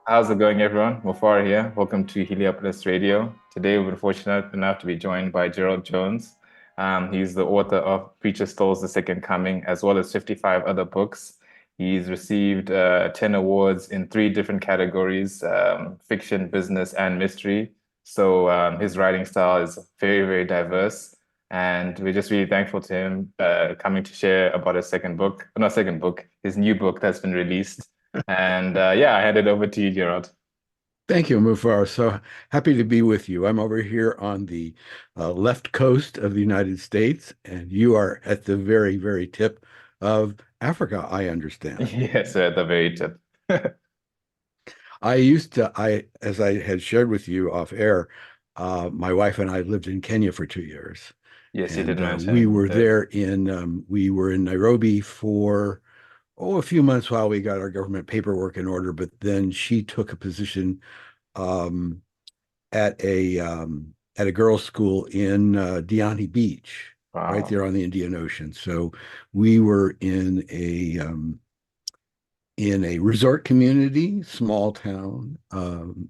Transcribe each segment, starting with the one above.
How's it going, everyone? Mufar here. Welcome to Heliopolis Radio. Today, we've been fortunate enough to be joined by Gerald Jones. He's the author of Preacher Stol's The Second Coming, as well as 55 other books. He's received 10 awards in three different categories, fiction, business, and mystery. So his writing style is very, very diverse. And we're just really thankful to him coming to share about his second book, not second book, his new book that's been released. And yeah, I hand it over to you, Gerald. Thank you, Mufar. So happy to be with you. I'm over here on the left coast of the United States, and you are at the very, very tip of Africa, I understand. Yes, at the very tip. As I had shared with you off air, my wife and I lived in Kenya for 2 years, Yes, you did and mention this. we were in Nairobi for a few months while we got our government paperwork in order. But then she took a position um, at a girls' school in Diani Beach, right Wow. there on the Indian Ocean. So we were in a resort community, small town,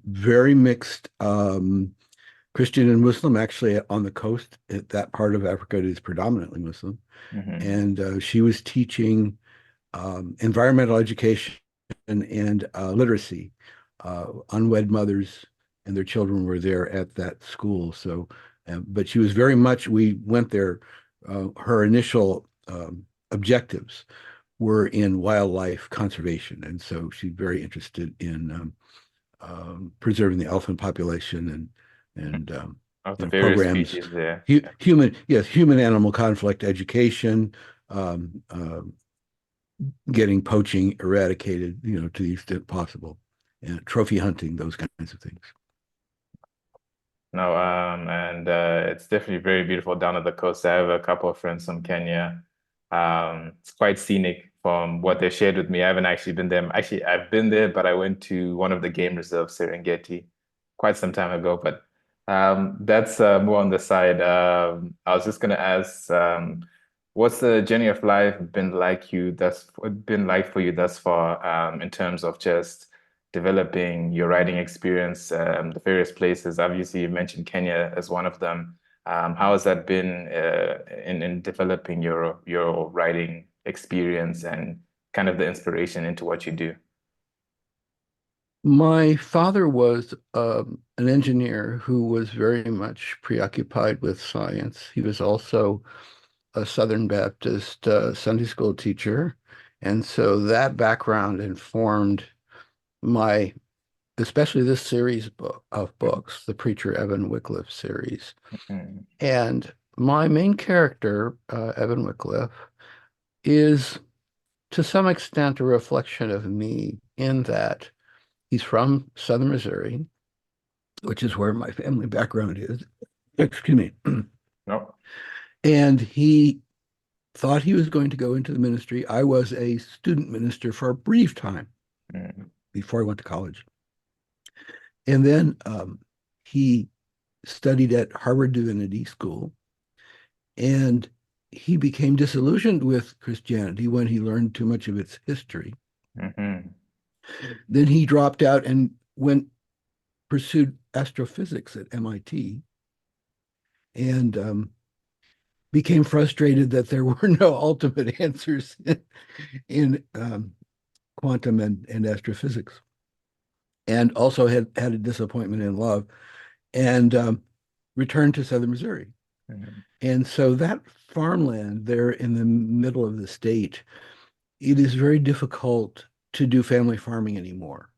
very mixed Christian and Muslim. Actually, on the coast, that part of Africa is predominantly Muslim. Hmm. And she was teaching environmental education and literacy. Unwed mothers and their children were there at that school. So, but she was very much, we went there, her initial objectives were in wildlife conservation. And so she's very interested in preserving the elephant population Of the and various programs, species there. Yeah. human animal conflict education, um, uh, getting poaching eradicated, to the extent possible, and trophy hunting, those kinds of things. No, and it's definitely very beautiful down at the coast. I have a couple of friends from Kenya. It's quite scenic from what they shared with me. I haven't actually been there. Actually, I've been there, but I went to one of the game reserves, Serengeti, quite some time ago. But that's more on the side. I was just gonna ask, what's the journey of life been like for you thus far, in terms of just developing your writing experience, the various places. Obviously, you mentioned Kenya as one of them. How has that been in developing your writing experience and kind of the inspiration into what you do? My father was an engineer who was very much preoccupied with science. He was also a Southern Baptist Sunday school teacher. And so that background informed my, especially this series of books, the Preacher Evan Wycliff series. Mhm. And my main character, Evan Wycliff, is to some extent a reflection of me in that he's from Southern Missouri, which is where my family background is. Excuse me. No. And he thought he was going to go into the ministry. I was a student minister for a brief time Mm. before I went to college. And then he studied at Harvard Divinity School, and he became disillusioned with Christianity when he learned too much of its history. Hmm. Then he dropped out and went pursued astrophysics at MIT and became frustrated that there were no ultimate answers in quantum and astrophysics, and also had a disappointment in love and returned to Southern Missouri. Hmm. And so that farmland there in the middle of the state, it is very difficult to do family farming anymore.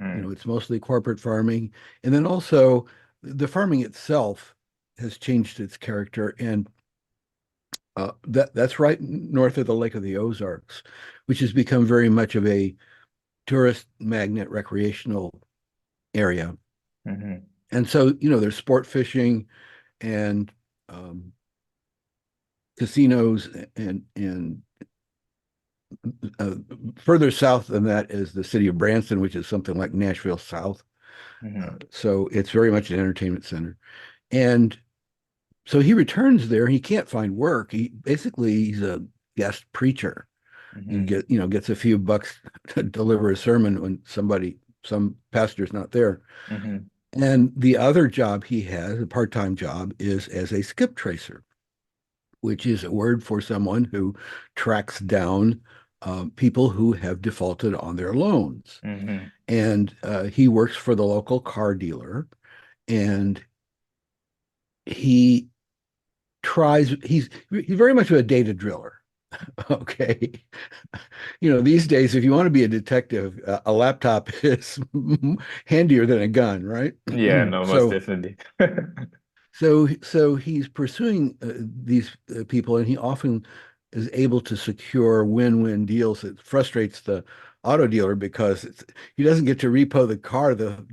Mm. It's mostly corporate farming. And then also the farming itself has changed its character. And that's right north of the Lake of the Ozarks, which has become very much of a tourist magnet recreational area. Hmm. And so, there's sport fishing and um, casinos and uh, further south than that is the city of Branson, which is something like Nashville South. Hmm. So it's very much an entertainment center. And so he returns there. He can't find work. He's a guest preacher. He Hmm. gets a few bucks to deliver a sermon when somebody some pastors not there. Mm-hmm. And the other job he has, a part-time job, is as a skip tracer, which is a word for someone who tracks down people who have defaulted on their loans. Mm-hmm. And he works for the local car dealer, and he he's very much of a data driller. Okay. These days, if you want to be a detective, a laptop is handier than a gun, right? Yeah, no, most So definitely. so he's pursuing these people, and he often is able to secure win-win deals. It frustrates the auto dealer because he doesn't get to repo the car. The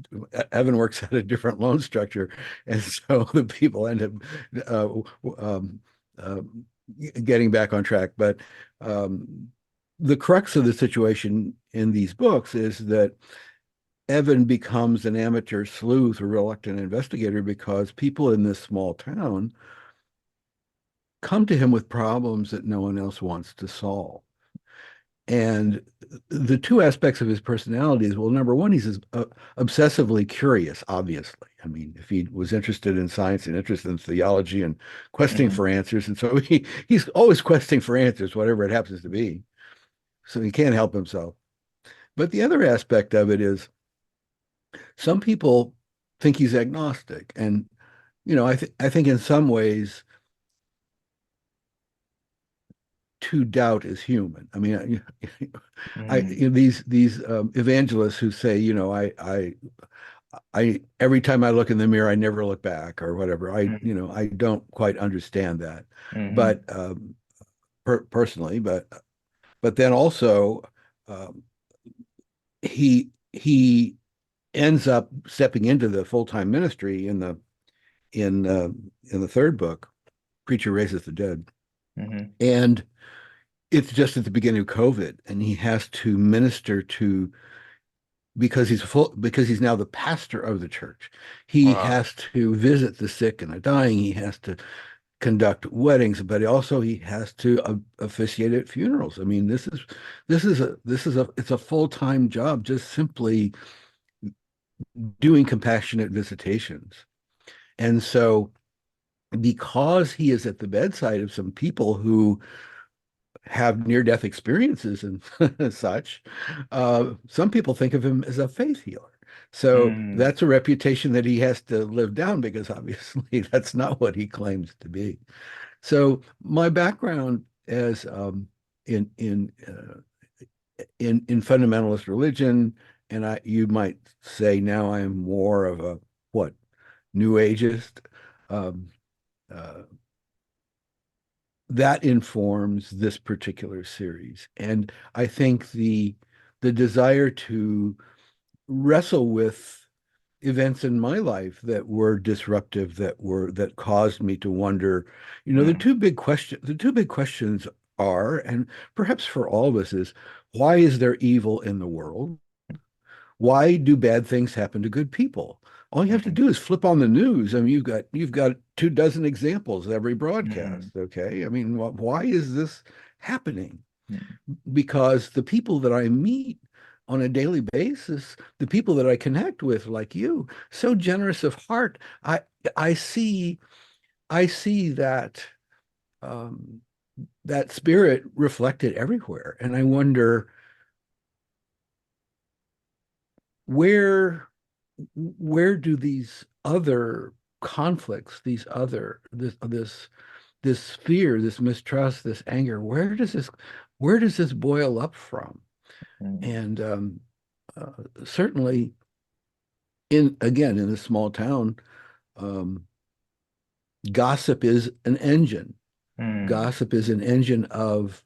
Evan works at a different loan structure, and so the people end up um, uh, getting back on track. But the crux of the situation in these books is that Evan becomes an amateur sleuth or reluctant investigator because people in this small town come to him with problems that no one else wants to solve. And the two aspects of his personality is, well, number one, he's obsessively curious, obviously. I mean, if he was interested in science and interested in theology and questing Mm-hmm. for answers, and so he's always questing for answers, whatever it happens to be. So he can't help himself. But the other aspect of it is some people think he's agnostic. And, I think in some ways to doubt is human. I mean, Mm-hmm. these evangelists who say, I every time I look in the mirror, I never look back or whatever. I don't quite understand that, Mm-hmm. but personally, but then also um, he ends up stepping into the full-time ministry in the third book, Preacher Raises the Dead, Mm-hmm. and it's just at the beginning of COVID, and he has to minister to because he's now the pastor of the church. He Wow. has to visit the sick and the dying. He has to conduct weddings, but also he has to officiate at funerals. I mean, it's a full-time job, just simply doing compassionate visitations. And so, because he is at the bedside of some people who have near-death experiences and such, some people think of him as a faith healer. So Mm-hmm. that's a reputation that he has to live down because obviously that's not what he claims to be. So my background as in in in fundamentalist religion, and you might say now I'm more of a what New Ageist. Um, uh, that informs this particular series. And I think the desire to wrestle with events in my life that were disruptive, that caused me to wonder, the two big questions are, and perhaps for all of us is, why is there evil in the world? Why do bad things happen to good people? All you have to Mm-hmm. do is flip on the news. I mean, you've got 2 dozen examples every Mm-hmm. broadcast. Okay, I mean, why is this happening? Mm-hmm. Because the people that I meet on a daily basis, the people that I connect with, like you, so generous of heart, I see I see um, that spirit reflected everywhere, and I wonder where where do these other conflicts, this fear, this mistrust, this anger, where does this boil up from? And uh, certainly, in a small town, um, gossip is an engine. Mm-hmm. Gossip is an engine of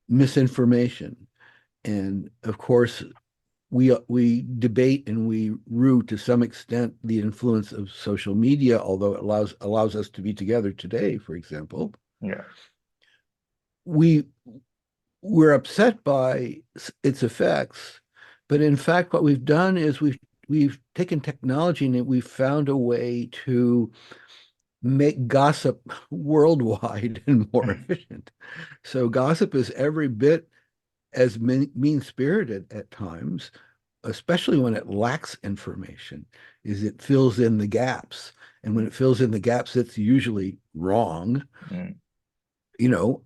misinformation, and of course, we debate and we rue to some extent the influence of social media, although it allows us to be together today, for example. Yeah. We we're upset by its effects, but in fact, what we've done is we've taken technology and we've found a way to make gossip worldwide and more efficient. So gossip is every bit as mean-spirited at times, especially when it lacks information, is it fills in the gaps. And when it fills in the gaps, it's usually wrong. Mm, You know,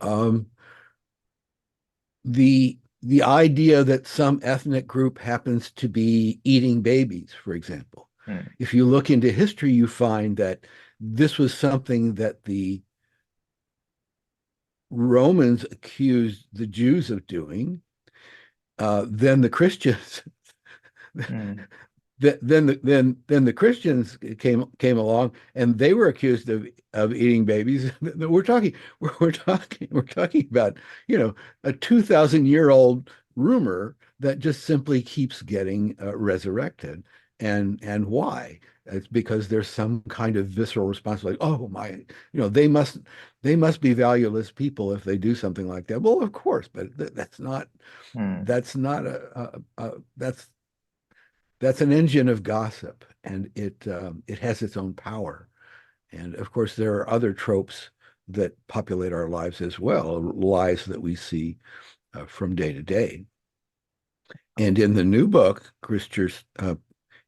the idea that some ethnic group happens to be eating babies, for example. mm, If you look into history, you find that this was something that the Romans accused the Jews of doing. Then the Christians mm. then the Christians came along and they were accused of eating babies. We're talking about, you know, a 2,000-year-old rumor that just simply keeps getting resurrected. And why? It's because there's some kind of visceral response, like, oh my, you know, they must be valueless people if they do something like that. Well, of course, but Mm, that's not that's an engine of gossip, and it has its own power. And of course, there are other tropes that populate our lives as well, lies that we see from day to day. And in the new book,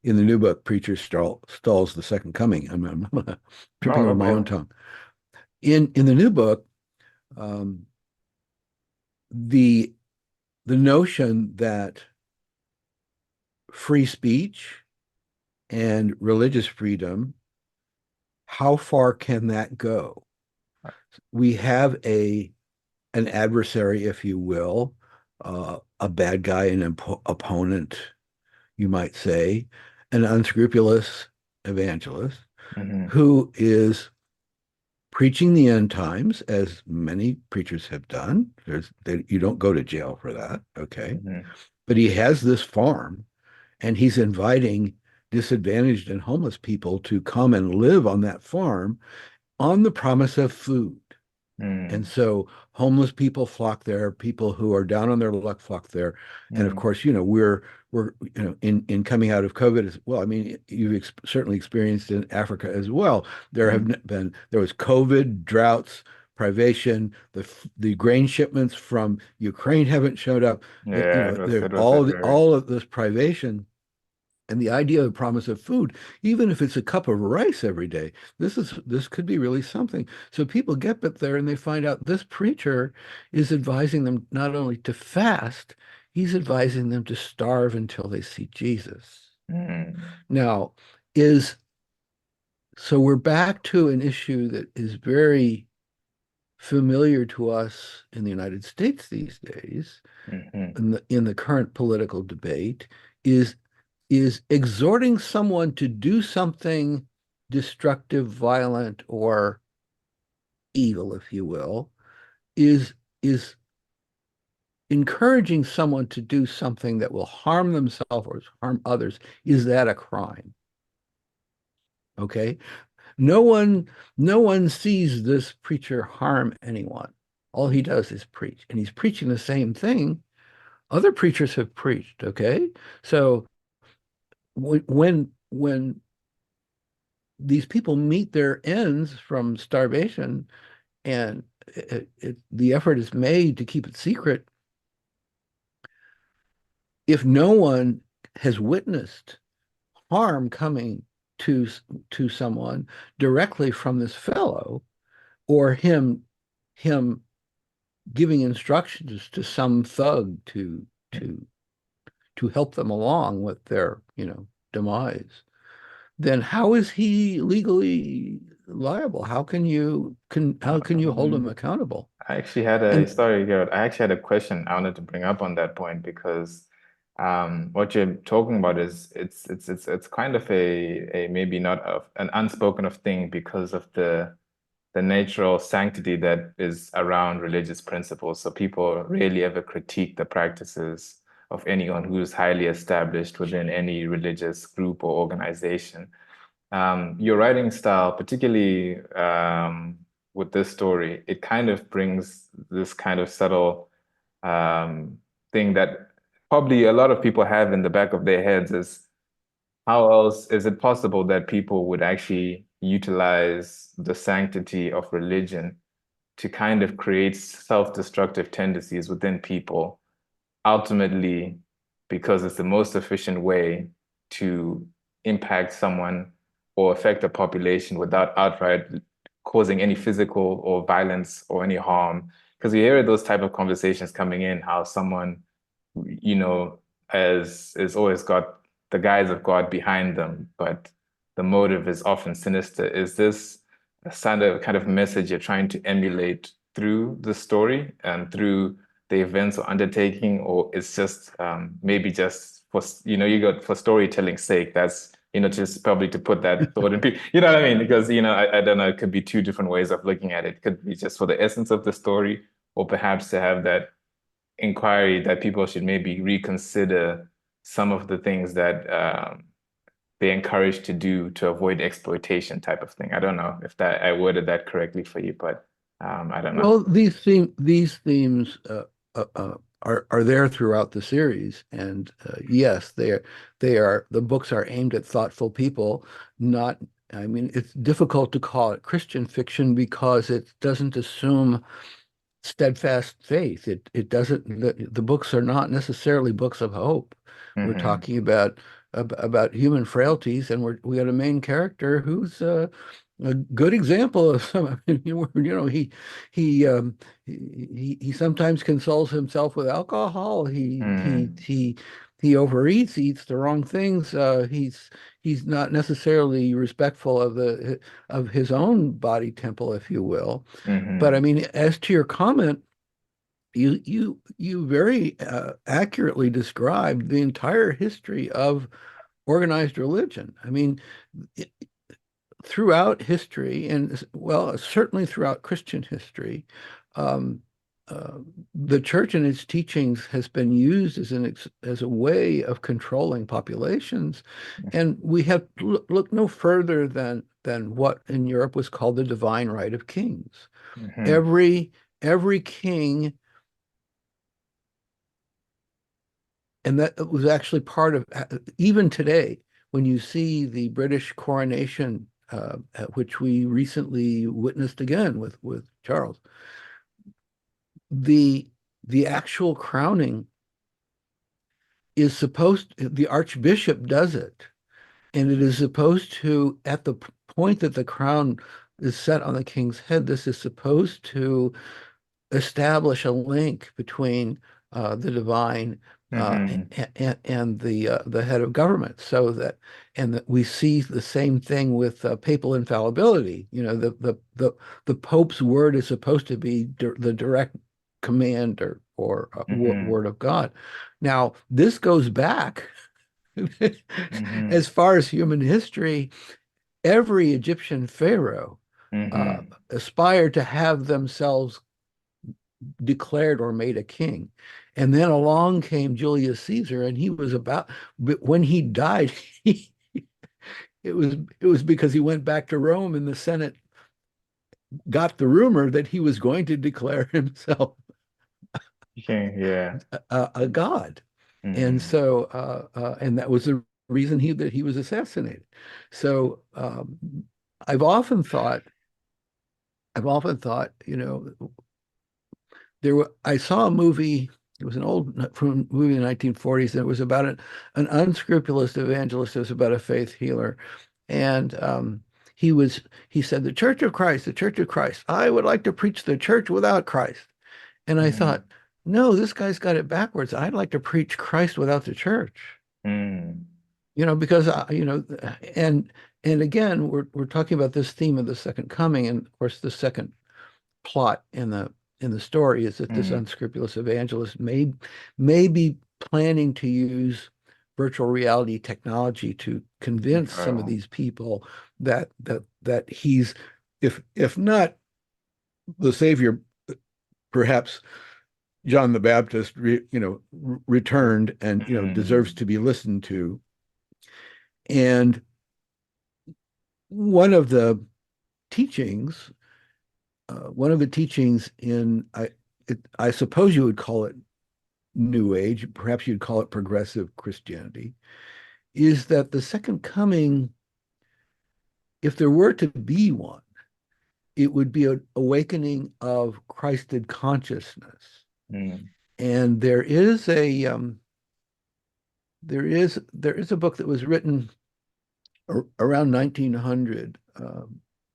in the new book, Preacher stalls the second coming. I'm no, tripping over no my own problem. tongue. In the new book, um, the the notion that free speech and religious freedom, how far can that go? We have an adversary, if you will, a bad guy, an opponent, you might say, an unscrupulous evangelist Hmm. who is preaching the end times, as many preachers have done. You don't go to jail for that, okay? Hmm. But he has this farm, and he's inviting disadvantaged and homeless people to come and live on that farm on the promise of food. And Mm, so homeless people flock there, people who are down on their luck flock there. And of mm, course, you know, we're in coming out of COVID as well. I mean, you've certainly experienced in Africa as well. mm. There was COVID, droughts, privation, the grain shipments from Ukraine haven't showed up. You Yeah, know, it was a very all of this privation and the idea of the promise of food, even if it's a cup of rice every day, this could be really something. So people get up there and they find out this preacher is advising them not only to fast, he's advising them to starve until they see Jesus. mm, Now, is so we're back to an issue that is very familiar to us in the United States these days, hmm, in the current political debate, is exhorting someone to do something destructive, violent, or evil, if you will, is encouraging someone to do something that will harm themselves or harm others. Is that a crime? Okay. No one, no one sees this preacher harm anyone. All he does is preach, and he's preaching the same thing other preachers have preached. Okay. So when these people meet their ends from starvation and the effort is made to keep it secret, if no one has witnessed harm coming to to someone directly from this fellow or him giving instructions to some thug to help them along with their, you know, demise, then how is he legally liable? How can you hold him um, accountable? I actually had a And sorry, Gerald. I actually had a question I wanted to bring up on that point because what you're talking about is it's kind of a maybe not an unspoken of thing because of the natural sanctity that is around religious principles. So people rarely ever critique the practices of anyone who's highly established within any religious group or organization. Your writing style, particularly with this story, it kind of brings this kind of subtle thing that probably a lot of people have in the back of their heads is how else is it possible that people would actually utilize the sanctity of religion to kind of create self-destructive tendencies within people, ultimately because it's the most efficient way to impact someone or affect a population without outright causing any physical or violence or any harm. Because you hear those type of conversations coming in, how someone, you know, has always got the guise of God behind them, but the motive is often sinister. Is this a kind of message you're trying to emulate through the story and through the events or undertaking, or it's just maybe just for you got for storytelling's sake? That's just probably to put that thought in people. You know what I mean? Because I don't know. It could be two different ways of looking at it. It could be just for the essence of the story, or perhaps to have that inquiry that people should maybe reconsider some of the things that they're encouraged to do to avoid exploitation type of thing. I don't know if that I worded that correctly for you, but I don't know. Well, these themes are there throughout the series, and yes, they are the books are aimed at thoughtful people. Not, I mean, it's difficult to call it Christian fiction because it doesn't assume steadfast faith. It doesn't. The books are not necessarily books of hope. We're Hmm. talking about human frailties, and we got a main character who's a good example of some. He sometimes consoles himself with alcohol. Mm. He overeats. He eats the wrong things. He's not necessarily respectful of his own body temple, if you will. But I Hmm. mean, as to your comment, you very accurately described the entire history of organized religion. I mean, it, throughout history, and well, certainly throughout Christian history, um, uh, the church and its teachings has been used as a way of controlling populations, and we have look no further than what in Europe was called the divine right of kings. Hmm. Every every king, and that was actually part of even today when you see the British coronation, which we recently witnessed again with Charles, the the actual crowning is the archbishop does it, and it is supposed to, at the point that the crown is set on the king's head, this is supposed to establish a link between the divine Hmm. and the head of government, so that and that we see the same thing with papal infallibility. The Pope's word is supposed to be the direct command or Hmm. word of God. Now, this goes back Hmm. as far as human history. Every Egyptian pharaoh uh, Hmm. aspired to have themselves declared or made a king. And then along came Julius Caesar, and but when he died, it was because he went back to Rome, and the Senate got the rumor that he was going to declare himself Okay, yeah. a god. And Hmm. so, and that was the reason that he was assassinated. So, I've often thought, I've often thought, I saw a movie. It was an old movie in the 1940s, and it was about an unscrupulous evangelist. It was about a faith healer, and he said, "The Church of Christ, the Church of Christ. I would like to preach the church without Christ." And I Hmm. thought, no, this guy's got it backwards. I'd like to preach Christ without the church. Hmm. Because and again, we're talking about this theme of the second coming, and of course, the second plot in the story is that this Hmm. unscrupulous evangelist may be planning to use virtual reality technology to convince some of Oh. these people that he's, if not the savior, perhaps John the Baptist returned and deserves Hmm. to be listened to. And one of the teachings one of the teachings I suppose you would call it New Age, perhaps you'd call it progressive Christianity, is that the second coming, if there were to be one, it would be an awakening of Christed consciousness. Hmm. And there is there is a book that was written around 1900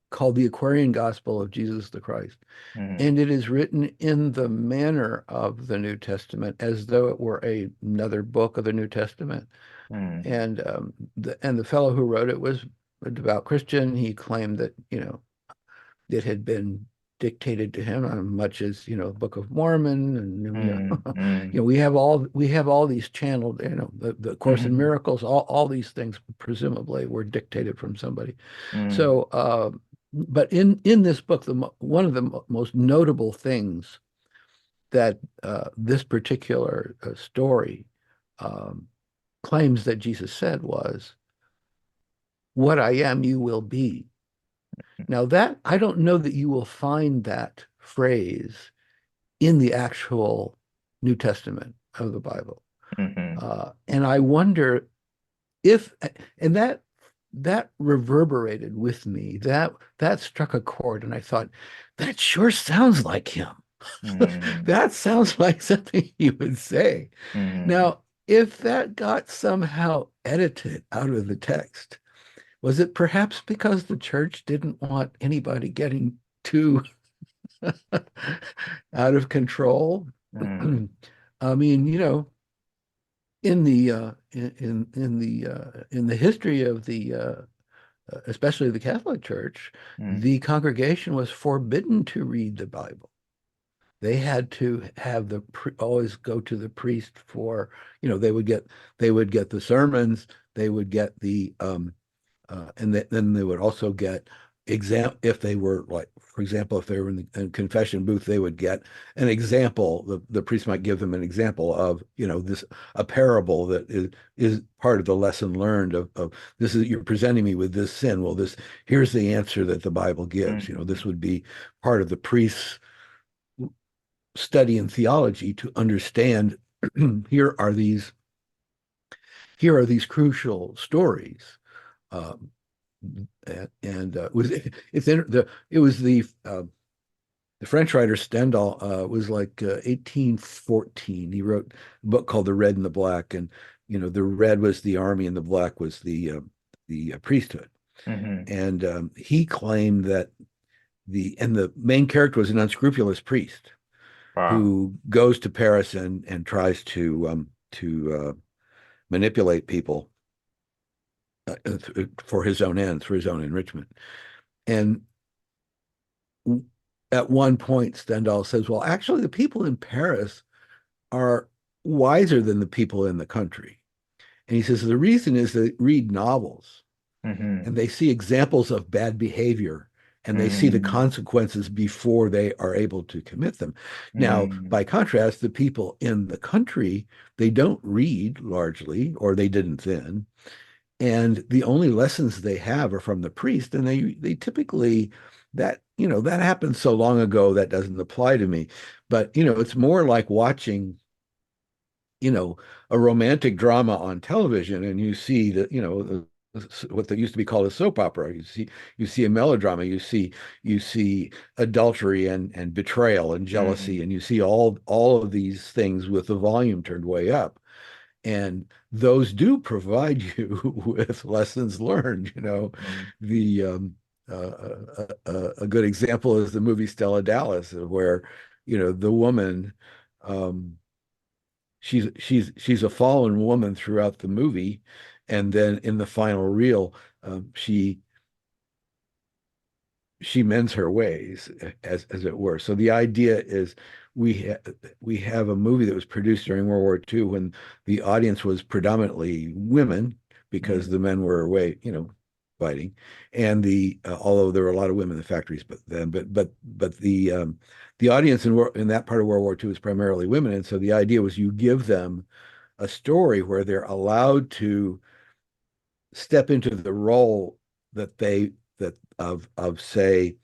called The Aquarian Gospel of Jesus the Christ. Mm, And it is written in the manner of the New Testament, as though it were another book of the New Testament. mm, And the fellow who wrote it was a devout Christian. He claimed that, it had been dictated to him, much as, the Book of Mormon, and mm, mm, we have all these channeled, the Course in mm, Miracles, all these things presumably were dictated from somebody. mm, So, but in this book, one of the most notable things that this particular story um, claims that Jesus said was, "What I am, you will be." Now that I don't know that you will find that phrase in the actual New Testament of the Bible. mhm, And I wonder if, and that reverberated with me. That struck a chord, and I thought, that sure sounds like him. mm, That sounds like something he would say. mm, Now, if that got somehow edited out of the text, was it perhaps because the church didn't want anybody getting too out of control? mm, I mean, in the history of the especially the Catholic Church, mm, the congregation was forbidden to read the Bible. They had to have always go to the priest for, they would get the sermons, they would get then they would also get if they were, like, for example, if they were in confession booth, they would get an example. The priest might give them an example of, this, a parable that is part of the lesson learned of this is, you're presenting me with this sin. Well, here's the answer that the Bible gives. This mm, would be part of the priest's study in theology to understand here are these here are these crucial stories. Um, and it was it's it was the French writer Stendhal, was like 1814. He wrote a book called The Red and the Black, and the red was the army and the black was the priesthood. mhm. And he claimed that the main character was an unscrupulous priest Wow. who goes to Paris and tries to manipulate people for his own ends, for his own enrichment. And at one point, Stendhal says, well, actually, the people in Paris are wiser than the people in the country. And he says the reason is they read novels and Mhm, they see examples of bad behavior and they see the mm, consequences before they are able to commit them. Now, mm, by contrast, the people in the country, they don't read largely, or they didn't then. And the only lessons they have are from the priest, and they typically, that happened so long ago that doesn't apply to me. But it's more like watching, a romantic drama on television, and you see that, what they used to be called a soap opera. You see a melodrama, you see adultery and betrayal and jealousy, mm, and you see all of these things with the volume turned way up. And those do provide you with lessons learned. mm, The a good example is the movie Stella Dallas, where the woman, um, she's a fallen woman throughout the movie, and then in the final reel, she mends her ways, as it were. So the idea is we have a movie that was produced during World War II when the audience was predominantly women because mm, the men were away, fighting, and although there were a lot of women in the factories, but the audience in that part of World War II was primarily women, and so the idea was you give them a story where they're allowed to step into the role that of say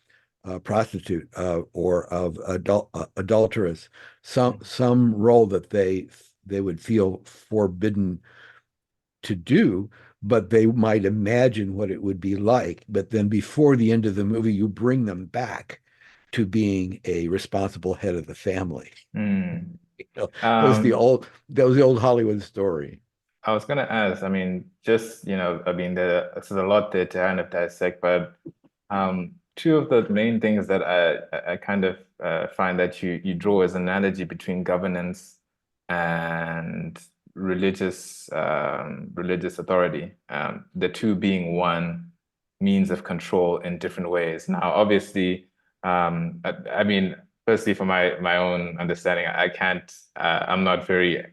prostitute, or of adulteress, some mm, some role that they would feel forbidden to do, but they might imagine what it would be like. But then before the end of the movie, you bring them back to being a responsible head of the family. mm. You know, Um, that was the old Hollywood story. I was gonna ask, I mean, just, I mean, there's a lot there to kind of dissect, but two of the main things that I kind of find that you draw as an analogy between governance and religious authority, the two being one means of control in different ways. Now, obviously, I mean, firstly, for my own understanding, I can't. I'm not very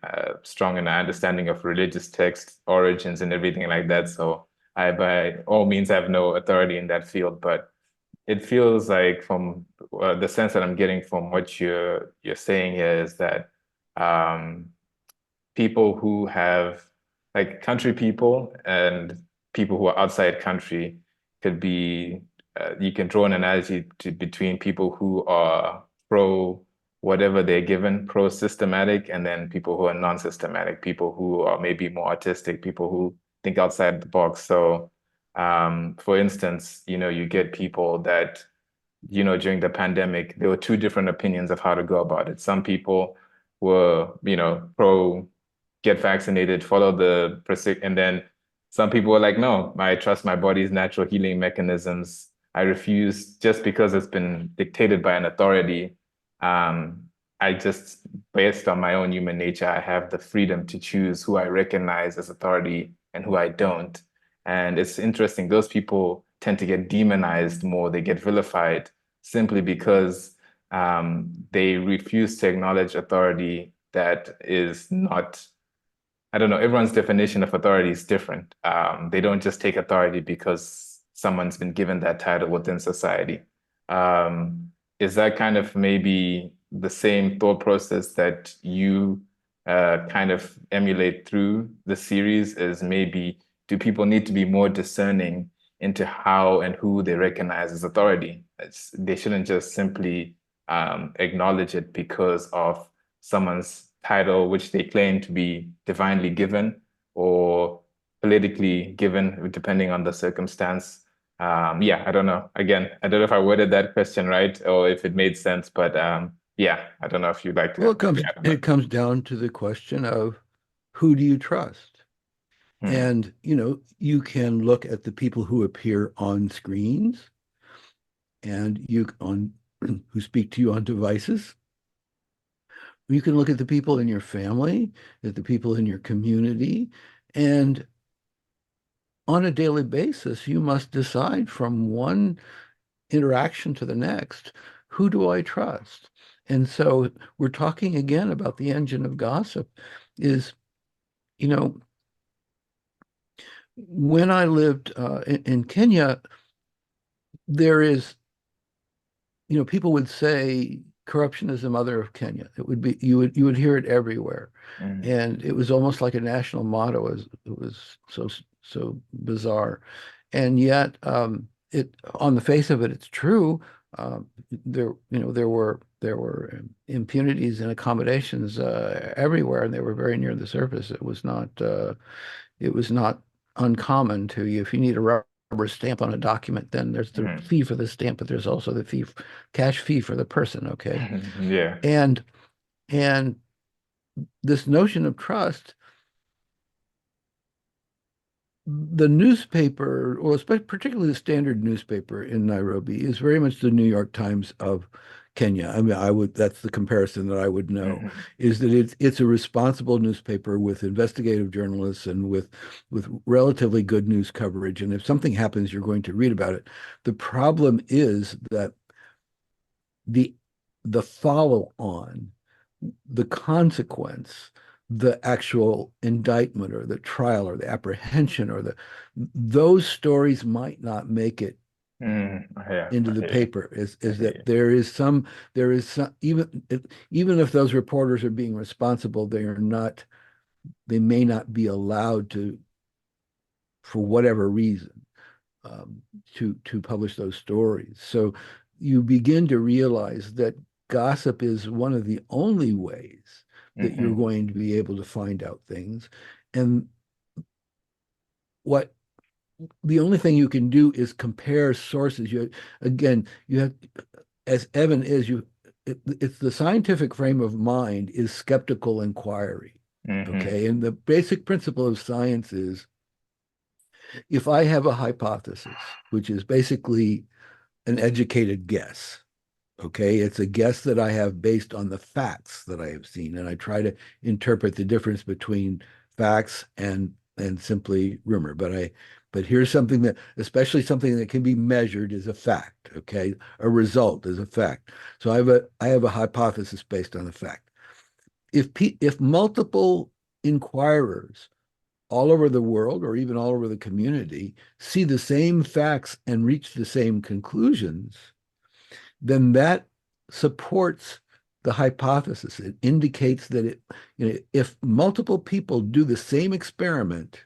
strong in the understanding of religious text origins and everything like that. So I, by all means, have no authority in that field. But it feels like, from the sense that I'm getting from what you're saying here, is that um, people who have, like, country people and people who are outside country could be, you can draw an analogy between people who are pro whatever they're given, pro systematic, and then people who are non-systematic, people who are maybe more artistic, people who think outside the box. So, for instance, you get people that, during the pandemic, there were two different opinions of how to go about it. Some people were, pro get vaccinated, follow and then some people were like, no, I trust my body's natural healing mechanisms. I refuse just because it's been dictated by an authority. Um, I just, based on my own human nature, I have the freedom to choose who I recognize as authority and who I don't. And it's interesting, those people tend to get demonized more, they get vilified simply because they refuse to acknowledge authority that is not, I don't know, everyone's definition of authority is different. They don't just take authority because someone's been given that title within society. Is that kind of maybe the same thought process that you kind of emulate through the series? Is maybe, do people need to be more discerning into how and who they recognize as authority? They shouldn't just simply acknowledge it because of someone's title, which they claim to be divinely given or politically given, depending on the circumstance. Yeah, I don't know. Again, I don't know if I worded that question right or if it made sense, but yeah, I don't know if you'd like Well, to maybe add on that. it comes down to the question of who do you trust? Hmm. And, you can look at the people who appear on screens and you on who speak to you on devices. You can look at the people in your family, at the people in your community, and on a daily basis, you must decide from one interaction to the next, who do I trust? And so we're talking again about the engine of gossip is, you know, when I lived in Kenya, there is, people would say corruption is the mother of Kenya. It would be you would hear it everywhere, Hmm. and it was almost like a national motto. It was so bizarre, and yet it on the face of it, it's true. There were impunities and accommodations everywhere, and they were very near the surface. It was not uncommon to you. If you need a rubber stamp on a document, then there's the Hmm. fee for the stamp, but there's also the cash fee for the person, okay? Yeah. And and this notion of trust, the newspaper, well, particularly the Standard newspaper in Nairobi, is very much the New York Times of Kenya. I mean, that's the comparison that I would know, Hmm. is that it's a responsible newspaper with investigative journalists and with relatively good news coverage. And if something happens, you're going to read about it. The problem is that the the follow on, the consequence, the actual indictment or the trial or the apprehension or those stories might not make it Yeah, into I the hear you. paper. Is I hear that there is some, even if those reporters are being responsible, they may not be allowed to, for whatever reason, um, to publish those stories. So you begin to realize that gossip is one of the only ways you. that you're Hmm. going to be able to find out things. And what the only thing you can do is compare sources. You have, as Evan is, it's the scientific frame of mind is skeptical inquiry. Mm-hmm. Okay. And the basic principle of science is if I have a hypothesis, which is basically an educated guess, okay, it's a guess that I have based on the facts that I have seen, and I try to interpret the difference between facts and simply rumor. But here's something that, especially something that can be measured, is a fact. Okay, a result is a fact. So I have a hypothesis based on the fact. If multiple inquirers all over the world or even all over the community see the same facts and reach the same conclusions, then that supports the hypothesis. It indicates that if multiple people do the same experiment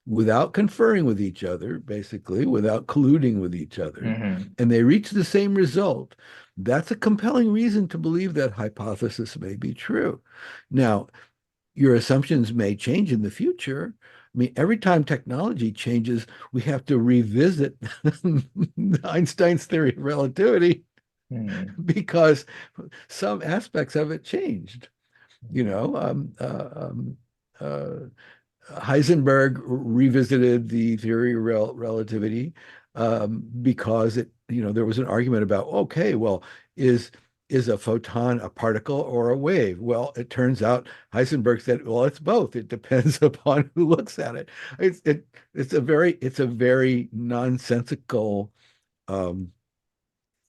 without conferring with each other, basically without colluding with each other, Mm-hmm. and they reach the same result, that's a compelling reason to believe that hypothesis may be true. Now, your assumptions may change in the future. I mean, every time technology changes, we have to revisit Einstein's theory of relativity Mm-hmm. because some aspects of it changed. You know, uh, Heisenberg revisited the theory of relativity because there was an argument about, okay, well, is is a photon a particle or a wave? Well, it turns out Heisenberg said, well, it's both. It depends upon who looks at it. It's a very nonsensical um,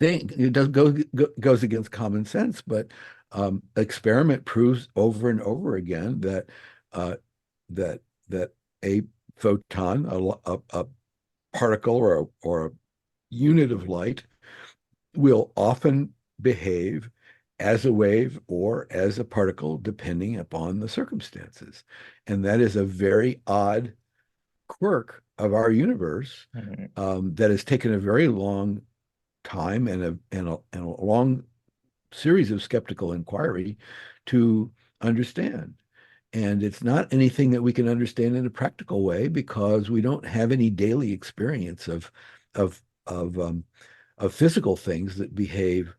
thing. It does goes against common sense, but experiment proves over and over again uh, that that a photon, a particle or a unit of light, will often behave as a wave or as a particle, depending upon the circumstances. And that is a very odd quirk of our universe Mm-hmm. that has taken a very long time and a long series of skeptical inquiry to understand. And it's not anything that we can understand in a practical way because we don't have any daily experience of of um, of physical things that behave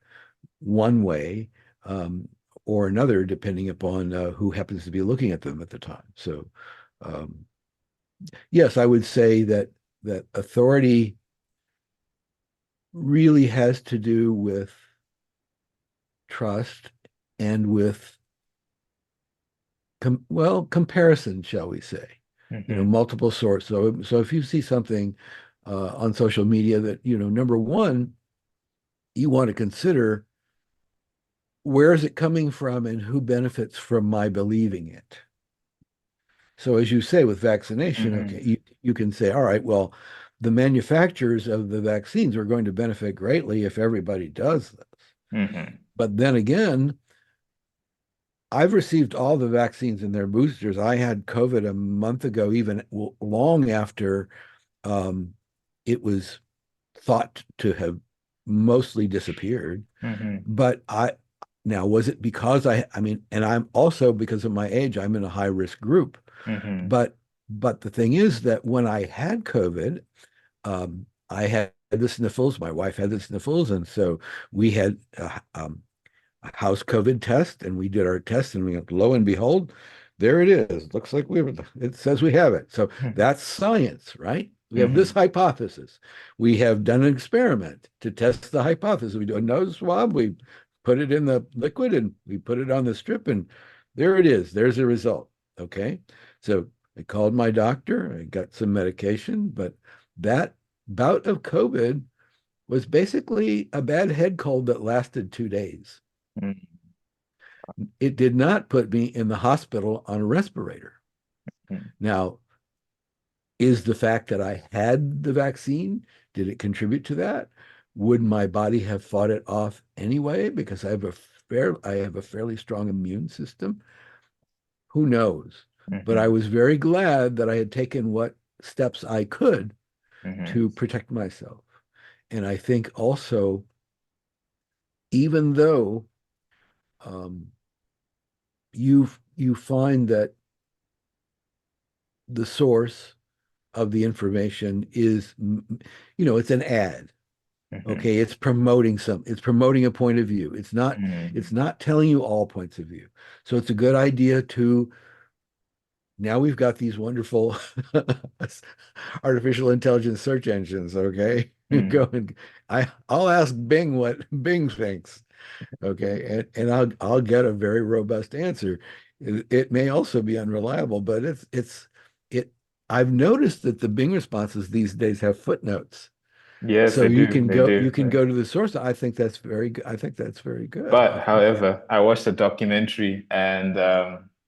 one way or another, depending upon who happens to be looking at them at the time. So, um, yes, I would say that authority really has to do with trust and with comparison, shall we say? Mm-hmm. Multiple sources. So if you see something on social media that, number one, you want to consider where is it coming from and who benefits from my believing it. So as you say with vaccination, okay, Mm-hmm. you can say, all right, well, the manufacturers of the vaccines are going to benefit greatly if everybody does this. Mm-hmm. But then again, I've received all the vaccines and their boosters. I had COVID a month ago, even long after um, it was thought to have mostly disappeared. Mm-hmm. But now, was it because I mean, and I'm also, because of my age, I'm in a high risk group. Mm-hmm. But the thing is that when I had COVID, I had the sniffles. My wife had the sniffles, and so we had a house COVID test, and we did our test, and lo and behold, there it is. Looks like it says we have it. So that's science, right? We have this Mm-hmm. hypothesis. We have done an experiment to test the hypothesis. We do a nose swab, we put it in the liquid, and we put it on the strip, and there it is. There's the result. Okay. So I called my doctor, I got some medication, but that bout of COVID was basically a bad head cold that lasted 2 days. Mm-hmm. It did not put me in the hospital on a respirator. Now, is the fact that I had the vaccine, did it contribute to that? Would my body have fought it off anyway because I have a fairly strong immune system? Who knows? But I Mm-hmm. was very glad that I had taken what steps I could Mm-hmm. to protect myself. And I think also, even though um, you find that the source of the information is, it's an ad. Mm-hmm. Okay, it's promoting a point of view. It's not telling you all points of view. So it's a good idea to now we've got these wonderful artificial intelligence search engines, okay? You go Mm. and I'll ask Bing what Bing thinks, okay? And I'll get a very robust answer. It may also be unreliable, but it I've noticed that the Bing responses these days have footnotes. Yes, So they do. They you do. can go to the source. I think that's very good. I think that's very good. But however, I watched a documentary and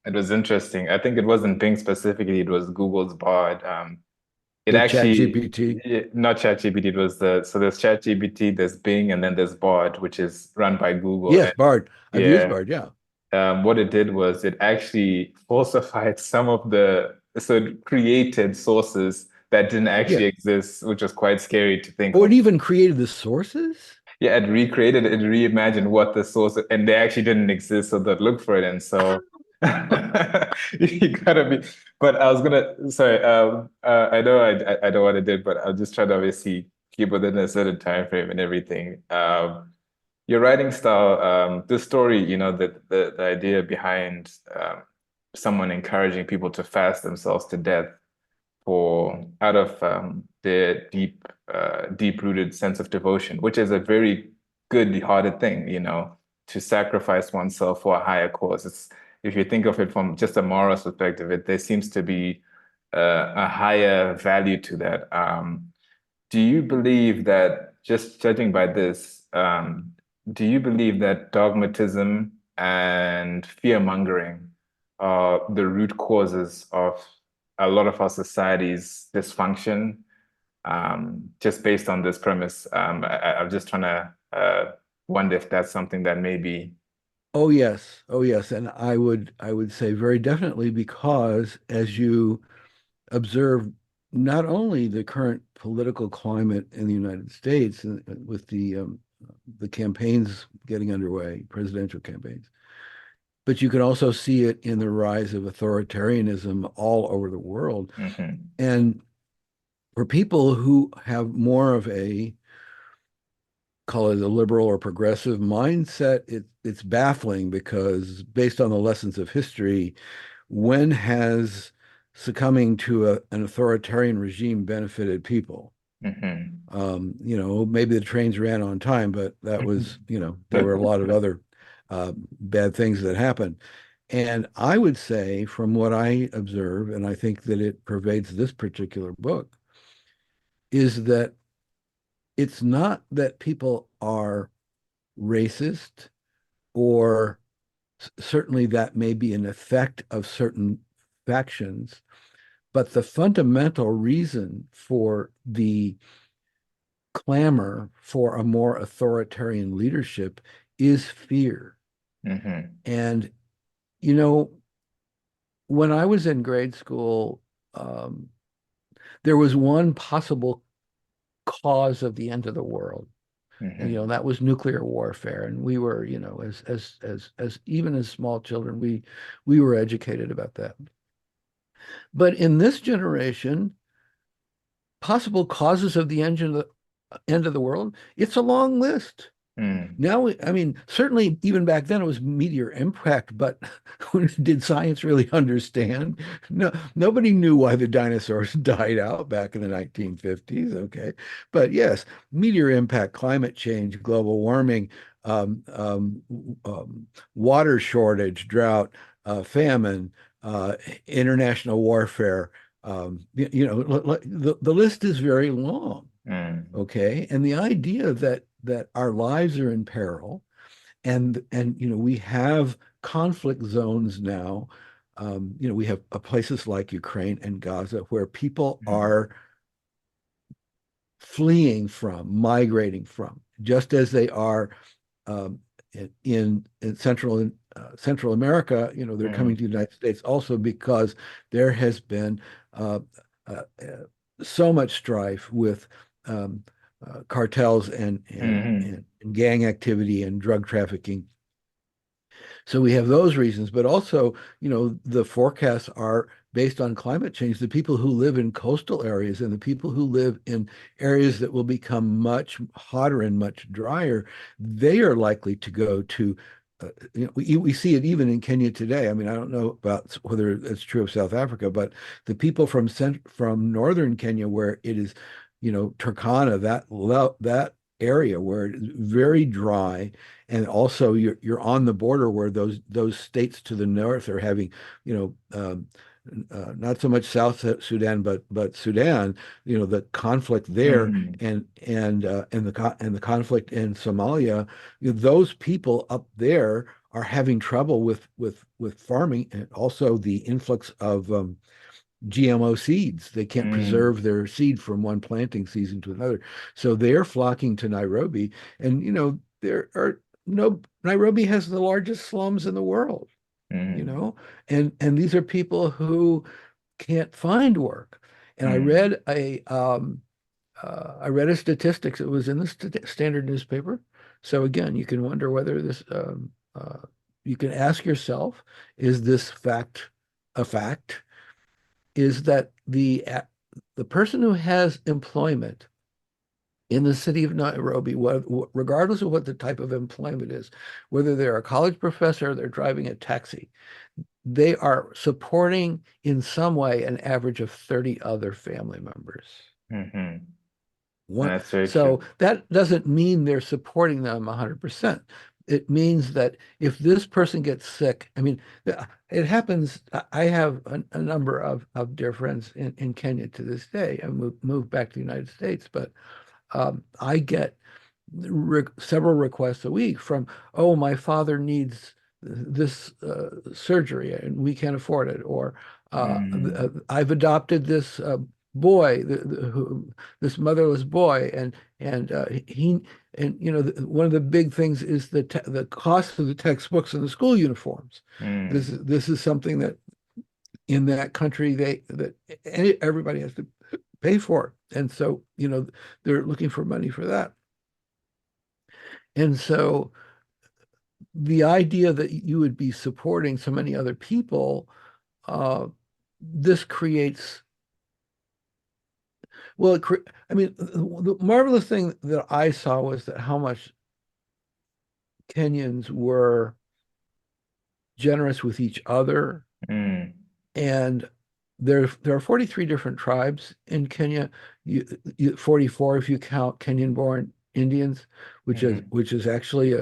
it was interesting. I think it wasn't Bing specifically, it was Google's Bard. It The Chat actually, GPT. not ChatGPT, it was so there's ChatGPT, there's Bing, and then there's Bard, which is run by Google. Yes, And Bard. I've used yeah, Bard. Yeah. what it did was it actually falsified some of so it created sources that didn't Yeah. actually exist, which was quite scary to think Oh, of. it even created the sources? Yeah, it reimagined what the source, and they actually didn't exist, so they'd look for it. And so you gotta be, but I was gonna, sorry, I know I know what I did, but I'll just try to obviously keep within a certain time frame and everything. Your writing style, the story, the idea behind someone encouraging people to fast themselves to death for out of their deep-rooted sense of devotion, which is a very good-hearted thing, to sacrifice oneself for a higher cause. If you think of it from just a moral perspective, there seems to be a higher value to that. Do you believe that, just judging by this, do you believe that dogmatism and fear-mongering are the root causes of a lot of our society's dysfunction? Just based on this premise, I'm just trying to wonder if that's something that maybe. Oh yes. Oh yes. And I would say very definitely because as you observe not only the current political climate in the United States with the campaigns getting underway, presidential campaigns, but you can also see it in the rise of authoritarianism all over the world. Mhm, And for people who have more of a call it a liberal or progressive mindset, it's baffling because based on the lessons of history, when has succumbing to an authoritarian regime benefited people? mhm, Maybe the trains ran on time, but that was, mhm. there were a lot of other bad things that happened. And I would say, from what I observe, and I think that it pervades this particular book, is that it's not that people are racist, or certainly that may be an effect of certain factions, but the fundamental reason for the clamor for a more authoritarian leadership is fear. Mhm, And, you know, when I was in grade school, um, there was one possible cause of the end of the world. And, mhm, that was nuclear warfare. And we were, as even as small children, we were educated about that. But in this generation, possible causes of the end of the world, it's a long list. mm. Now, I mean, certainly even back then it was meteor impact, but did science really understand? No, nobody knew why the dinosaurs died out back in the 1950s. Okay. But yes, meteor impact, climate change, global warming, um, um, um, water shortage, drought, famine, international warfare. The list is very long. Mm, Okay. And the idea that our lives are in peril and we have conflict zones now. We have places like Ukraine and Gaza where people mm, are fleeing from, migrating from, just as they are um, in Central America. They're coming to mm, the United States also because there has been uh, uh, so much strife with um, cartels mhm, and gang activity and drug trafficking. So we have those reasons, but also, the forecasts are based on climate change. The people who live in coastal areas and the people who live in areas that will become much hotter and much drier, they are likely to go to we see it even in Kenya today. I mean, I don't know about whether it's true of South Africa, but the people from northern Kenya, where it is, Turkana, that area where it is very dry, and also you're on the border where those states to the north are having, you know, not so much South Sudan, but Sudan, the conflict there, Mm, and the conflict in Somalia. Those people up there are having trouble with farming, and also the influx of GMO seeds. They can't mm, preserve their seed from one planting season to another, so they're flocking to Nairobi. And there are no Nairobi has the largest slums in the world, you mm, know, and these are people who can't find work. And mm, I read a statistics. It was in the standard newspaper. So again, you can wonder whether you can ask yourself, is this fact a fact? Is that the person who has employment in the city of Nairobi, regardless of what the type of employment is, whether they're a college professor or they're driving a taxi, they are supporting in some way an average of 30 other family members. mm-hmm. One, That's very so true. that doesn't mean they're supporting them 100%. It means that if this person gets sick, I mean, it happens. I have a number of dear friends in Kenya to this day. I moved back to the United States, but I get several requests a week from, oh, my father needs this surgery and we can't afford it, or Mm, I've adopted this boy, this motherless boy, and he and one of the big things is the cost of the textbooks and the school uniforms. mm, This is something that in that country everybody has to pay for, and so they're looking for money for that. And so the idea that you would be supporting so many other people, uh, this creates, well, I mean, the marvelous thing that I saw was that how much Kenyans were generous with each other. mm, And there are 43 different tribes in Kenya, 44 if you count Kenyan-born Indians, mm, which is actually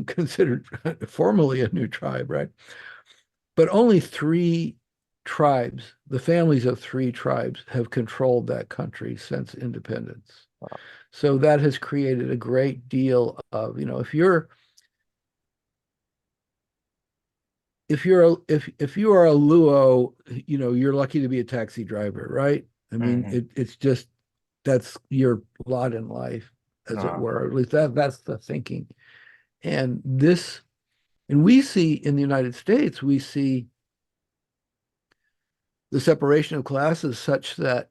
considered formally a new tribe, right? But only three tribes, the families of three tribes, have controlled that country since independence. So that has created a great deal of, if you are a Luo, you're lucky to be a taxi driver, right? I mean, mm. it's just that's your lot in life, as it Oh, were. At least that's the thinking. And we see in the United States, we see the separation of classes such that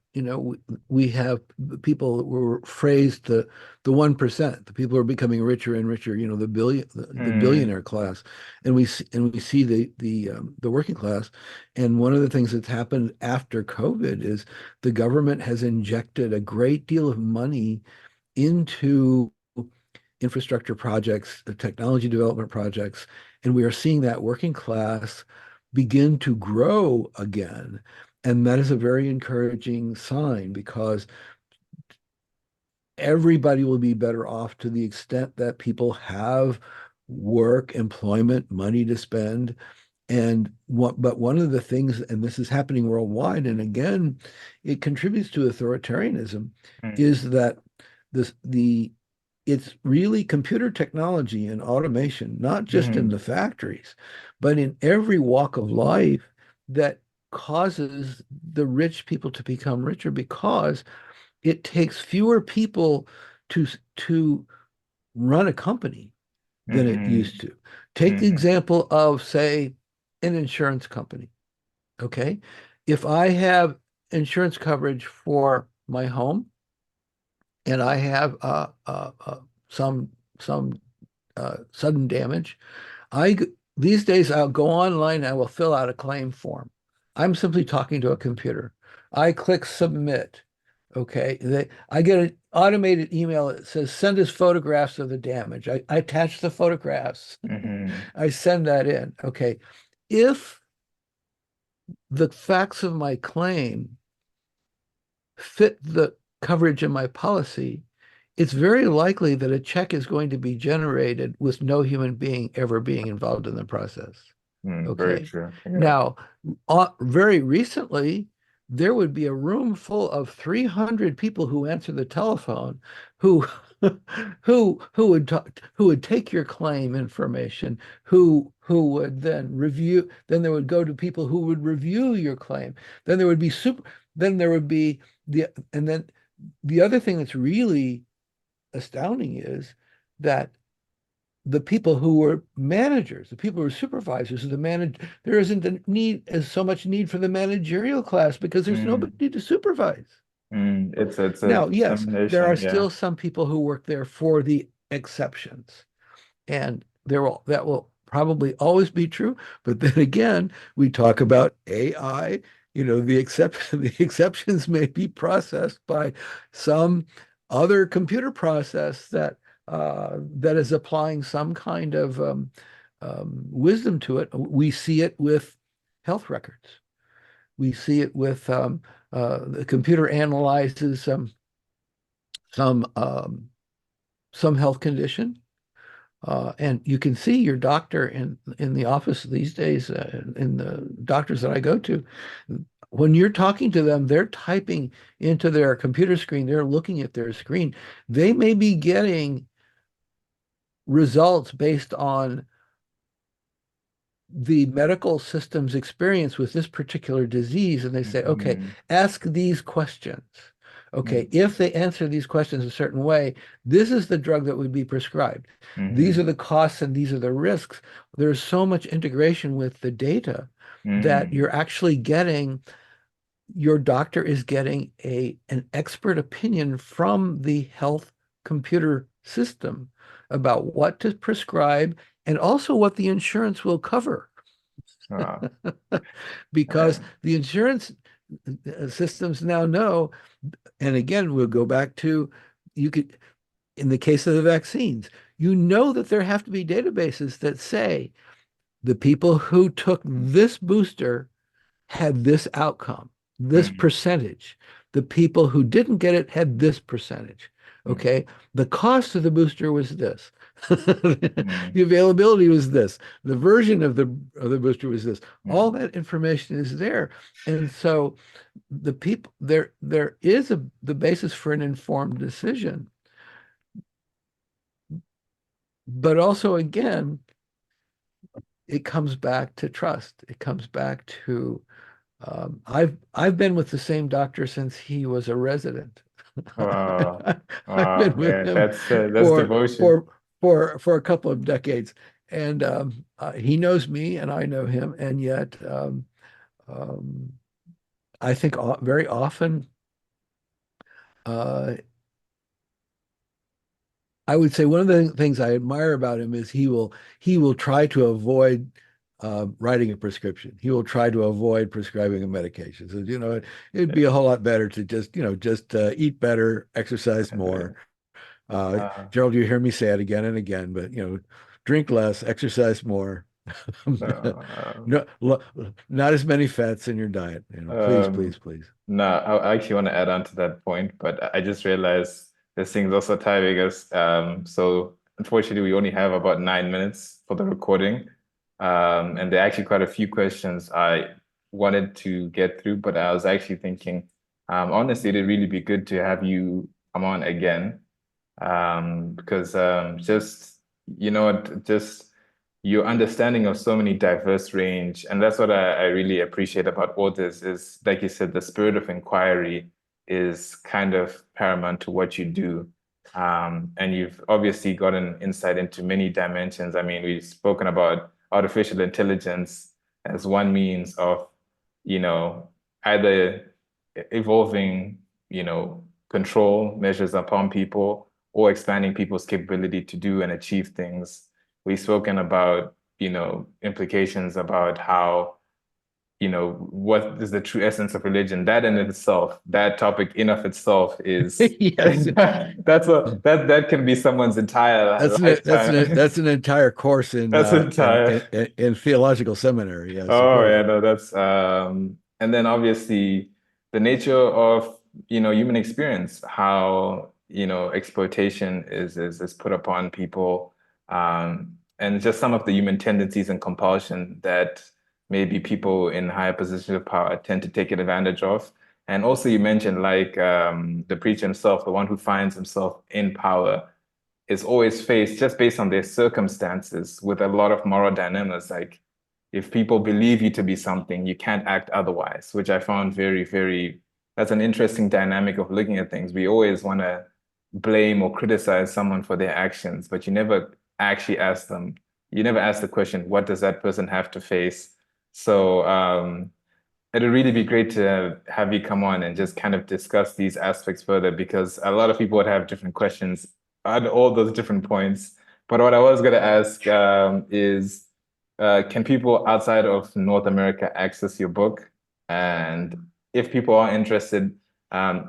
we have people that were phrased the 1%, the people who are becoming richer and richer, the mm, billionaire class, and we see the working class. And one of the things that's happened after COVID is the government has injected a great deal of money into infrastructure projects, technology development projects, and we are seeing that working class begin to grow again. And that is a very encouraging sign, because everybody will be better off to the extent that people have work, employment, money to spend. But one of the things, and this is happening worldwide, and again, it contributes to authoritarianism, mm, is that this the it's really computer technology and automation, not just in mm, the factories, but in every walk of life, that causes the rich people to become richer, because it takes fewer people to to run a company than it used mm, to. Take the mm, example of, say, an insurance company. Okay. If I have insurance coverage for my home, and I have some sudden damage, these days I'll go online and I will fill out a claim form. I'm simply talking to a computer. I click submit. Okay. I get an automated email that says, send us photographs of the damage. I attach the photographs. Mm-hmm. I send that in. Okay. If the facts of my claim fit the coverage in my policy, it's very likely that a check is going to be generated with no human being ever being involved in the process. Very Okay. true. Yeah. Now, very recently, there would be a room full of 300 people who answer the telephone who who would take your claim information, who would then review, then there would go to people who would review your claim. Then there would be then there would be and then the other thing that's really astounding is that the people who were managers, the people who were supervisors, there isn't so much need for the managerial class because there's Mm. nobody to supervise. It's a Now, yes, there are dissemination. Yeah. still some people who work there for the exceptions, and that will probably always be true. But then again, we talk about AI. The exceptions may be processed by some other computer process that is applying some kind of wisdom to it. We see it with health records. We see it with the computer analyzes some um, some health condition, and you can see your doctor in the office these days, in the doctors that I go to. When you're talking to them, they're typing into their computer screen, they're looking at their screen. They may be getting results based on the medical system's experience with this particular disease, and they say, okay, Mm-hmm. ask these questions. Okay, if they answer these questions a certain way, this is the drug that would be prescribed. These Mm-hmm. are the costs and these are the risks. There's so much integration with the data that Mm-hmm. you're actually getting, your doctor is getting an expert opinion from the health computer system about what to prescribe and also what the insurance will cover. Wow. Because Yeah. the insurance systems now know, and again, we'll go back to, you could, in the case of the vaccines, you know that there have to be databases that say the people who took this booster had this outcome, this Mm-hmm. percentage. The people who didn't get it had this percentage. Okay. The cost of the booster was this. Mm-hmm. The availability was this. The version of the booster was this. All Mm-hmm. that information is there. And so there is the basis for an informed decision. But also again, it comes back to trust. It comes back to I've been with the same doctor since he was a resident. Wow. I've been Wow. with Yeah, him that's for devotion. for for a couple of decades, and he knows me, and I know him, and yet um, I think very often uh, I would say one of the things I admire about him is he will try to avoid writing a prescription. He will try to avoid prescribing a medication. So, it'd be a whole lot better to just eat better, exercise more. Uh, Gerald, you hear me say it again and again, but drink less, exercise more. uh, No, not as many fats in your diet. Please, um, please, please. No, I actually want to add on to that point, but I just realized this thing's also timing us. So unfortunately, we only have about 9 minutes for the recording. And there are actually quite a few questions I wanted to get through, but I was actually thinking, honestly, it'd really be good to have you come on again. Because just just your understanding of so many diverse range, and that's what I really appreciate about all this is, like you said, the spirit of inquiry is kind of paramount to what you do. And you've obviously gotten insight into many dimensions. I mean, we've spoken about artificial intelligence as one means of, either evolving, control measures upon people or expanding people's capability to do and achieve things. We've spoken about, implications about how what is the true essence of religion? That in itself, that topic in of itself is Yes. that can be someone's entire lifetime. That's an entire course That's entire. in theological seminary. Yes, of Oh course. yeah, no, that's and then obviously the nature of human experience, how exploitation is put upon people, and just some of the human tendencies and compulsion that maybe people in higher positions of power tend to take advantage of. And also you mentioned like the preacher himself, the one who finds himself in power is always faced just based on their circumstances with a lot of moral dilemmas. Like if people believe you to be something, you can't act otherwise, which I found very, very, that's an interesting dynamic of looking at things. We always want to blame or criticize someone for their actions, but you never actually ask them, you never ask the question, what does that person have to face? So it'd really be great to have you come on and just kind of discuss these aspects further because a lot of people would have different questions at all those different points. But what I was going to ask is, can people outside of North America access your book? And if people are interested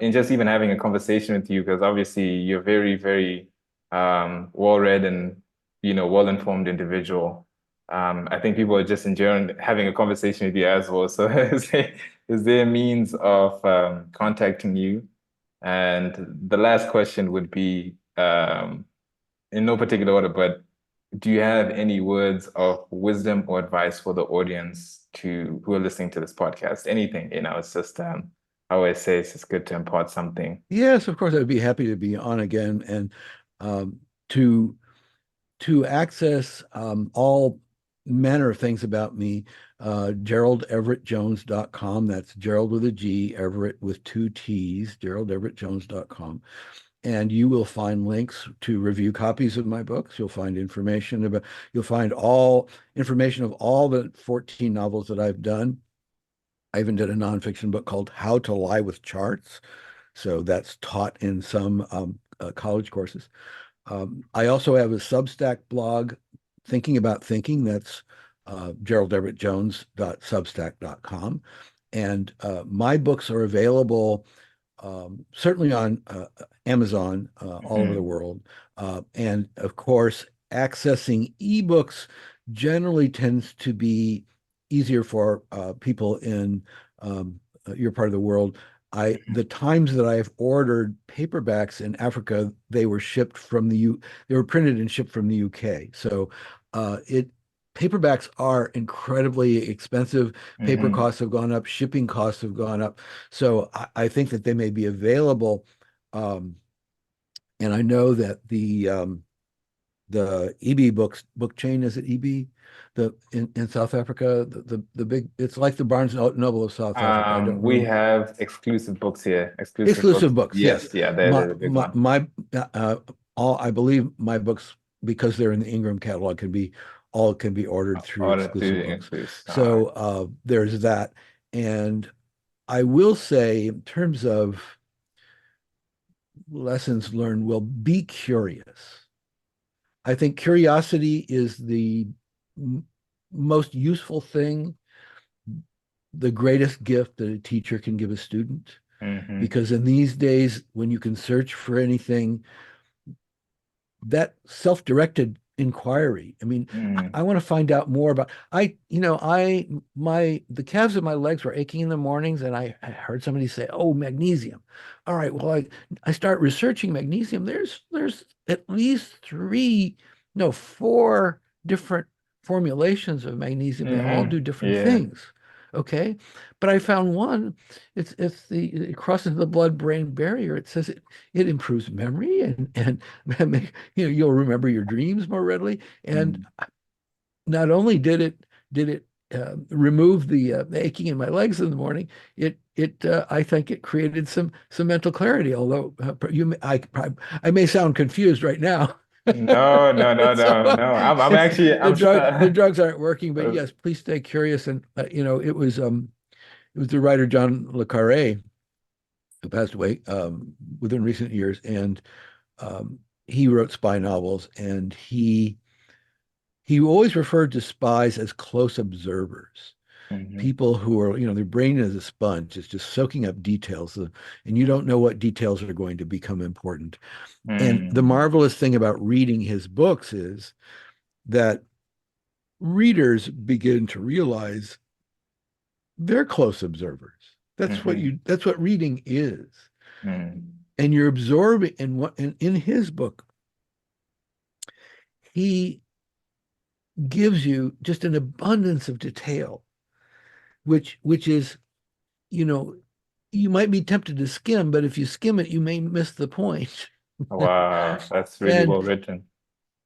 in just even having a conversation with you, because obviously you're very, very well-read and well-informed individual. I think people are just enjoying having a conversation with you as well. So is there a means of contacting you? And the last question would be, in no particular order, but do you have any words of wisdom or advice for the audience who are listening to this podcast? Anything, it's just I always say it's just good to impart something. Yes, of course, I'd be happy to be on again and um, to access all manner of things about me. GeraldEverettJones.com. That's Gerald with a G, Everett with two T's, GeraldEverettJones.com. And you will find links to review copies of my books. You'll find all information of all the 14 novels that I've done. I even did a nonfiction book called How to Lie with Charts. So that's taught in some college courses. I also have a Substack blog, Thinking About Thinking. That's GeraldEverettJones.substack.com. And my books are available certainly on Amazon all over the Mhm. world. And of course, accessing ebooks generally tends to be easier for people in your part of the world. The times that I've ordered paperbacks in Africa, they were printed and shipped from the UK. So it paperbacks are incredibly expensive. Paper Mhm. costs have gone up, shipping costs have gone up. So I think that they may be available. Um, and I know that the EB book chain, is it EB? In South Africa, the big, it's like the Barnes Noble of South Africa. I don't We know. have exclusive books here. Exclusive books. Exclusive books, yes. Yes, yeah, My they're the big my one. my all I believe my books, because they're in the Ingram catalog, can be ordered through Order exclusive through books. exclusive. So there's that. And I will say, in terms of lessons learned, well, be curious. I think curiosity is the most useful thing, the greatest gift that a teacher can give a student. Hmm. Because in these days, when you can search for anything, that self-directed inquiry. I mean, Mm. I want to find out more about the calves of my legs were aching in the mornings, and I heard somebody say, "Oh, magnesium." All right, well, I start researching magnesium. There's at least three, no, four different formulations of magnesium. They all do different Yeah. things. Okay. But I found one, it crosses the blood-brain barrier. It says it improves memory and you'll remember your dreams more readily. And Mm. not only did it remove the aching in my legs in the morning, it I think it created some mental clarity. Although I may sound confused right now. No, no, no, So no, no. I'm actually the I'm sure. drugs aren't working, but yes, please stay curious. And it was the writer John le Carre who passed away within recent years, and he wrote spy novels, and he always referred to spies as close observers. Mm-hmm. People who are, their brain is a sponge. It's just soaking up details, and you don't know what details are going to become important. And the Mm-hmm. marvelous thing about reading his books is that readers begin to realize they're close observers. That's what reading is. Mm-hmm. And you're absorbing, and what and in his book, he gives you just an abundance of detail, which is, you know, you might be tempted to skim, but if you skim it, you may miss the point. Wow, that's really And well written.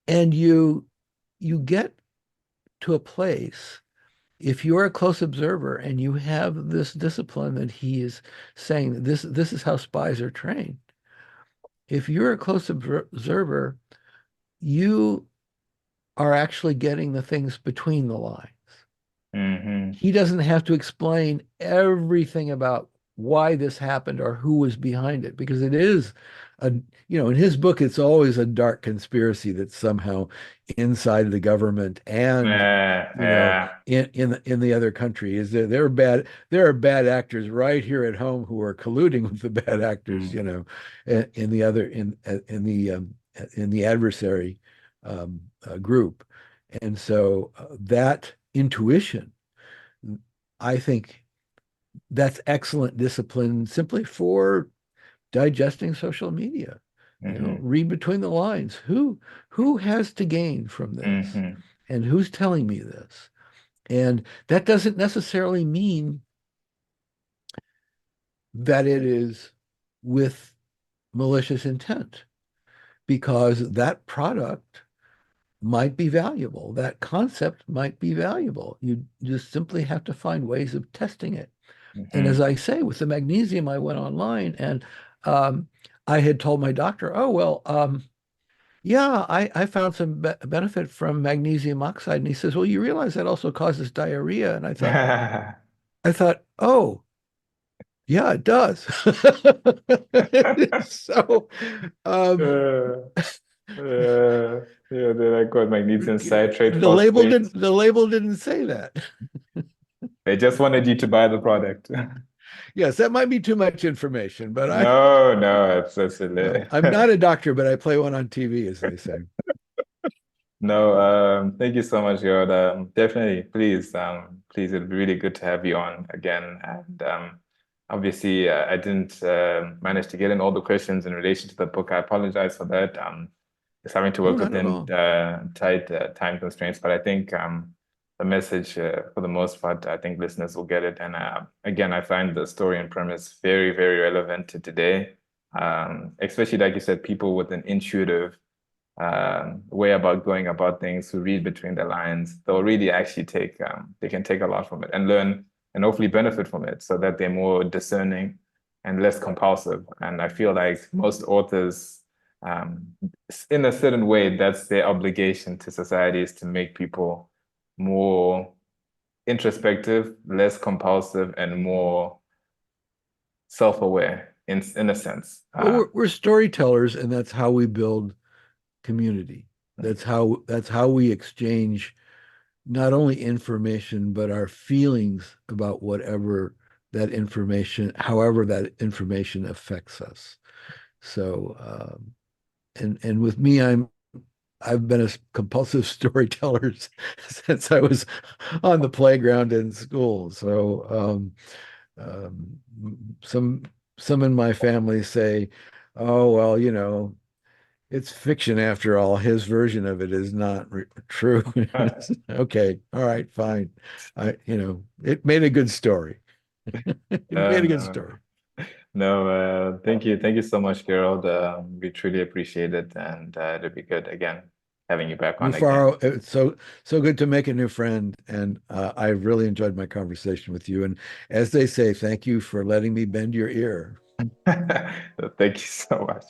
and you get to a place, if you're a close observer and you have this discipline that he is saying that this is how spies are trained. If you're a close observer, you are actually getting the things between the lines. Mm-hmm. He doesn't have to explain everything about why this happened or who was behind it, because it is a, in his book, it's always a dark conspiracy that's somehow inside the government and, Yeah, yeah. in the other country. Is there are bad actors right here at home who are colluding with the bad actors, Mm. in the other in the adversary group. And so that intuition, I think that's excellent discipline simply for digesting social media. Mm-hmm. Read between the lines. Who has to gain from this? Mm-hmm. And who's telling me this? And that doesn't necessarily mean that it is with malicious intent, because that product might be valuable. That concept might be valuable. You just simply have to find ways of testing it. And as Mm-hmm. I say, with the magnesium, I went online and um, I had told my doctor, oh, well, yeah, I found some benefit from magnesium oxide. And he says, well, you realize that also causes diarrhea. And I thought, oh, yeah, it does. So, um, Uh, yeah, they're like what magnesium citrate, phosphate. the label didn't say that. They just wanted you to buy the product. Yes, that might be too much information, but No, no, it's a I'm not a doctor, but I play one on TV, as they say. no. Thank you so much, Gerald. Definitely, please, it'd be really good to have you on again. And obviously, I didn't manage to get in all the questions in relation to the book. I apologize for that. Just having to Oh, work not at within all. tight time constraints, but I think the message, for the most part, I think listeners will get it. And again, I find the story and premise very, very relevant to today. Especially like you said, people with an intuitive way about going about things, who read between the lines, they'll really actually they can take a lot from it and learn and hopefully benefit from it, so that they're more discerning and less compulsive. And I feel like most authors, um, in a certain way, that's their obligation to society, is to make people more introspective, less compulsive, and more self-aware in a sense. Well, we're storytellers, and that's how we build community. That's how we exchange not only information, but our feelings about whatever that information, however that information affects us. So, and with me, I've been a compulsive storyteller since I was on the playground in school. So, um, some some in my family say, "Oh, well, it's fiction after all. His version of it is not true." Okay, all right, fine. It made a good story. It made a good No, story. no, thank you so much, Gerald. We truly appreciate it, and it'll be good again having you back on again. Mufaro, it's so good to make a new friend, and I've really enjoyed my conversation with you. And as they say, thank you for letting me bend your ear. Thank you so much.